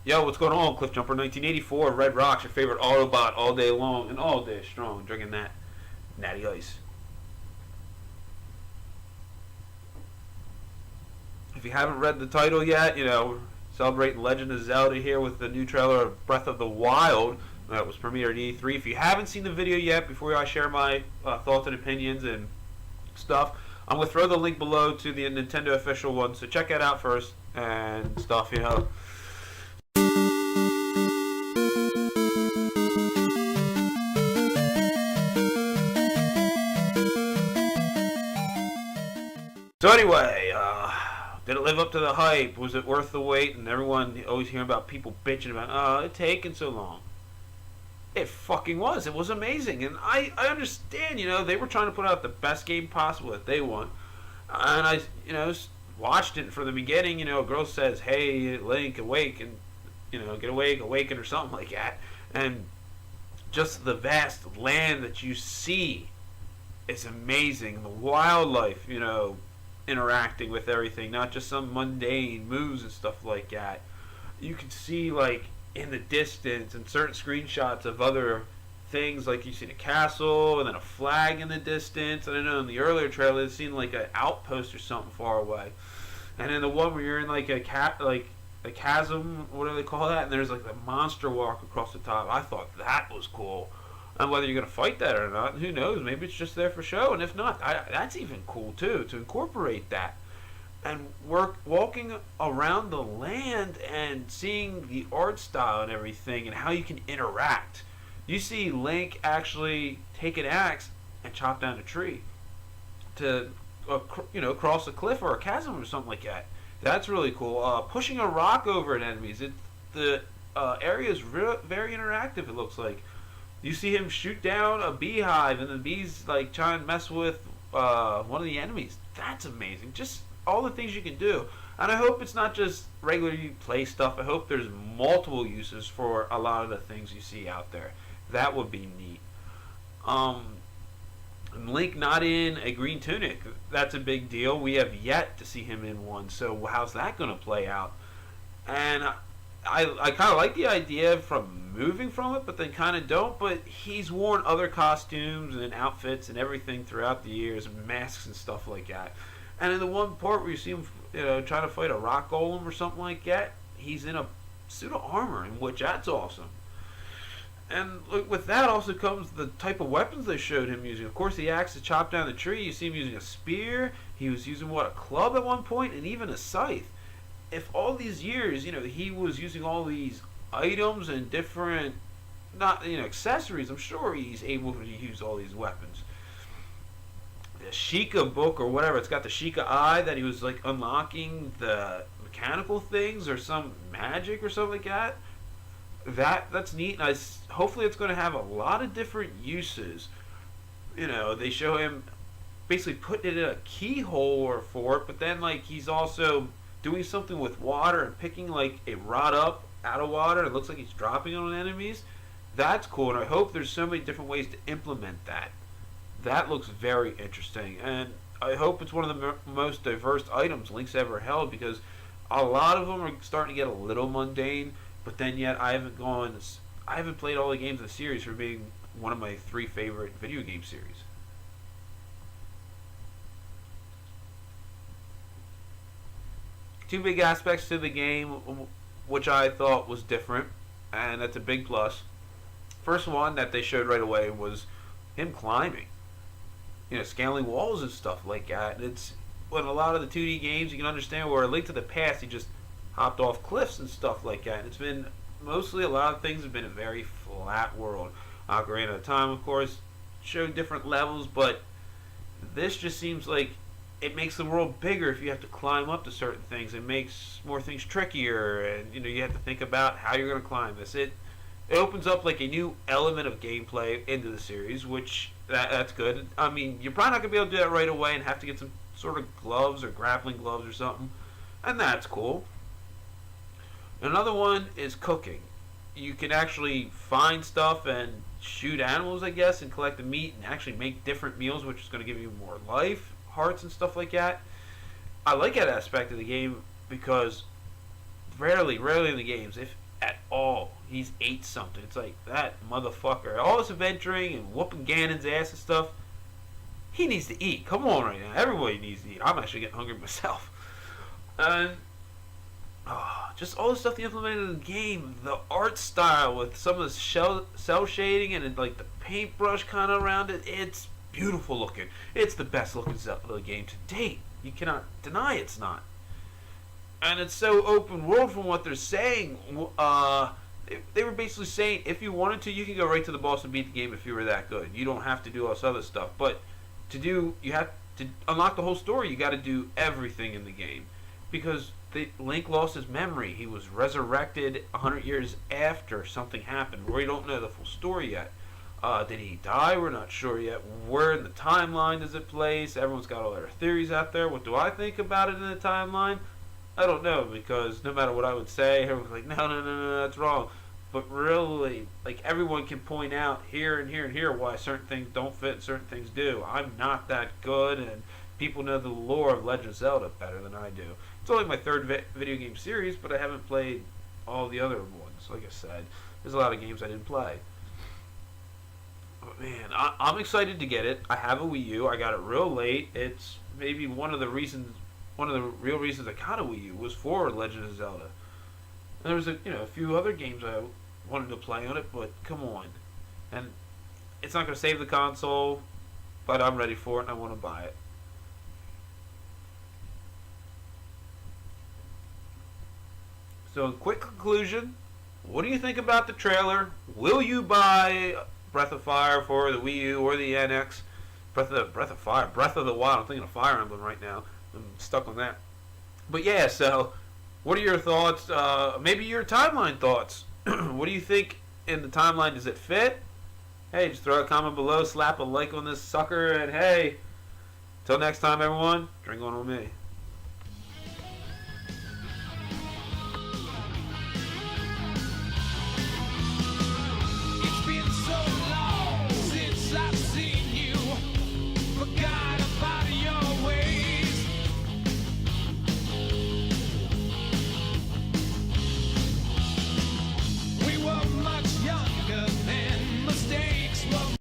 Yo, what's going on? Cliff Jumper 1984, Red Rocks, your favorite Autobot all day long and all day strong, drinking that natty ice. If you haven't read the title yet, we're celebrating Legend of Zelda here with the new trailer of Breath of the Wild that was premiered at E3. If you haven't seen the video yet, before I share my thoughts and opinions and stuff, I'm going to throw the link below to the Nintendo official one, so check that out first and stuff. So anyway, did it live up to the hype? Was it worth the wait? And everyone always hearing about people bitching about, oh, it's taking so long. It fucking was. It was amazing. And I understand, they were trying to put out the best game possible that they want. And I, watched it from the beginning. A girl says, hey, Link, awake, and, get awake, awaken, or something like that. And just the vast land that you see is amazing. The wildlife, interacting with everything, not just some mundane moves and stuff like that. You can see, like, in the distance and certain screenshots of other things, like you see a castle and then a flag in the distance. And I know in the earlier trailer it seemed like an outpost or something far away. And then the one where you're in like a chasm, whatever they call that, and there's like the monster walk across the top. I thought that was cool. And whether you're going to fight that or not, who knows? Maybe it's just there for show. And if not, that's even cool too, to incorporate that. And walking around the land and seeing the art style and everything and how you can interact. You see Link actually take an axe and chop down a tree to, cross a cliff or a chasm or something like that. That's really cool. Pushing a rock over at enemies. The area is very interactive, it looks like. You see him shoot down a beehive, and the bees like trying to mess with one of the enemies. That's amazing. Just all the things you can do. And I hope it's not just regular play stuff. I hope there's multiple uses for a lot of the things you see out there. That would be neat. Link not in a green tunic. That's a big deal. We have yet to see him in one. So how's that going to play out? And I kind of like the idea from moving from it, but then kind of don't. But he's worn other costumes and outfits and everything throughout the years, and masks and stuff like that. And in the one part where you see him, trying to fight a rock golem or something like that, he's in a suit of armor, in which that's awesome. And with that also comes the type of weapons they showed him using. Of course, the axe to chop down the tree. You see him using a spear. He was using a club at one point, and even a scythe. If all these years, he was using all these items and different, accessories, I'm sure he's able to use all these weapons. The Sheikah book or whatever, it's got the Sheikah eye that he was like unlocking the mechanical things or some magic or something like that. That's neat. And hopefully it's going to have a lot of different uses. They show him basically putting it in a keyhole for it, but then like he's also doing something with water and picking like a rod up out of water. It looks like he's dropping it on enemies. That's cool, and I hope there's so many different ways to implement that. That looks very interesting, and I hope it's one of the most diverse items Link's ever held, because a lot of them are starting to get a little mundane, but then yet I haven't played all the games in the series for being one of my 3 favorite video game series. Two big aspects to the game which I thought was different, and that's a big plus. First one that they showed right away was him climbing, scaling walls and stuff like that. And it's when a lot of the 2D games you can understand where A Link to the Past he just hopped off cliffs and stuff like that. And it's been mostly a lot of things have been a very flat world. Ocarina of Time, of course, showed different levels, but this just seems like it makes the world bigger if you have to climb up to certain things. It makes more things trickier, and you have to think about how you're going to climb this. It opens up like a new element of gameplay into the series, which that's good. I mean, you're probably not going to be able to do that right away and have to get some sort of gloves or grappling gloves or something, and that's cool. Another one is cooking. You can actually find stuff and shoot animals, I guess, and collect the meat and actually make different meals, which is going to give you more life, hearts, and stuff like that. I like that aspect of the game because rarely in the games, if at all. He's 8 something. It's like, that motherfucker. All this adventuring and whooping Ganon's ass and stuff. He needs to eat. Come on right now. Everybody needs to eat. I'm actually getting hungry myself. And just all the stuff they implemented in the game. The art style with some of the cell shading and like the paintbrush kind of around it. It's beautiful looking. It's the best looking Zelda game to date. You cannot deny it's not. And it's so open world from what they're saying. They were basically saying if you wanted to, you can go right to the boss and beat the game if you were that good. You don't have to do all this other stuff. But you have to unlock the whole story. You got to do everything in the game because Link lost his memory. He was resurrected 100 years after something happened. We don't know the full story yet. Did he die? We're not sure yet. Where in the timeline does it place? Everyone's got all their theories out there. What do I think about it in the timeline? I don't know, because no matter what I would say, everyone's like, no, that's wrong. But really, like, everyone can point out here and here and here why certain things don't fit and certain things do. I'm not that good, and people know the lore of Legend of Zelda better than I do. It's only my third video game series, but I haven't played all the other ones. Like I said, there's a lot of games I didn't play. But man, I'm excited to get it. I have a Wii U. I got it real late. It's maybe one of the real reasons I got a Wii U was for Legend of Zelda. And there was a few other games I wanted to play on it, but come on. And it's not going to save the console, but I'm ready for it and I want to buy it. So in quick conclusion, what do you think about the trailer? Will you buy Breath of Fire for the Wii U or the NX? Breath of the Wild. I'm thinking of Fire Emblem right now. I'm stuck on that. But yeah, so what are your thoughts? Maybe your timeline thoughts. What do you think in the timeline? Does it fit? Hey, just throw a comment below, slap a like on this sucker, and hey, till next time, everyone, drink on with me.